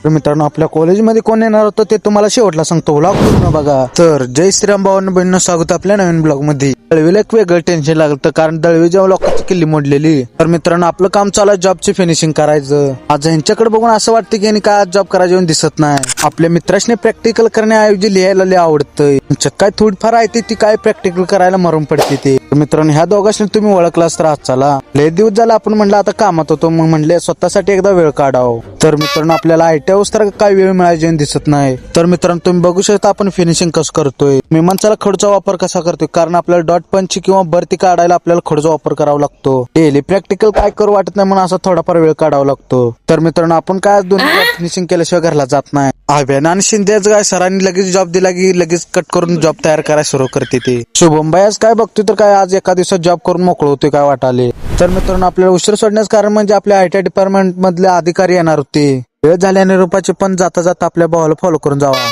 तर मित्रांनो आपल्या कॉलेजमध्ये कोण येणार होतं ते तुम्हाला शेवटला सांगतो, व्लॉग पूर्ण बघा. तर जय श्रीराम भावांनो बहिणींनो, स्वागत आपल्या नवीन ब्लॉग मध्ये. दळवीला एक वेगळं टेन्शन लागलं कारण दळवी जेव्हा लोकांची किल्ली मोडलेली. तर मित्रांनो आपलं काम चालू आहे जॉबची फिनिशिंग करायचं. आज यांच्याकडे बघून असं वाटतं की यांनी काय आज जॉब करायचं दिसत नाही. आपल्या मित्रांनी प्रॅक्टिकल करण्याऐवजी लिहायला लय आवडतंय. काय थोडीफार आहे ती काय प्रॅक्टिकल करायला मरून पडते ते. मित्रांनो ह्या दोघांनी तुम्ही ओळखलाच तर आज चला लय दिवस झाला आपण म्हणलं आता कामात होतो, मग म्हणले स्वतःसाठी एकदा वेळ काढावं. तर मित्रांनो आपल्याला आयटी हाऊस तर काय वेळ मिळायची दिसत नाही. तर मित्रांनो तुम्ही बघू शकता आपण फिनिशिंग कसं करतोय. मी माणसाला खडचा वापर कसा करतोय कारण आपल्याला डॉट पंच किंवा भरती काढायला आपल्याला खडचा वापर करावा लागतो. डेली प्रॅक्टिकल काय करू वाटत नाही म्हणून असा थोडाफार वेळ काढावा लागतो. तर मित्रांनो आपण काय दोन्ही फिनिशिंग केल्याशिवाय घरला जात नाही. अभियान आणि शिंदेच काय सरांनी लगेच जॉब दिला की लगेच कट करून जॉब तयार करायला सुरू करते ते. शुभम भाई आज काय बघतोय तर काय आज एका दिवसात जॉब करून मोकळ होतोय काय वाटाले. तर मित्रांनो आपल्याला उशीर सोडण्याचं कारण म्हणजे आपल्या आयटी डिपार्टमेंट मधले अधिकारी येणार होते. वेळ झाल्याने रूपाचे पण जाता जाता आपल्या भावाला फॉलो करून जावा.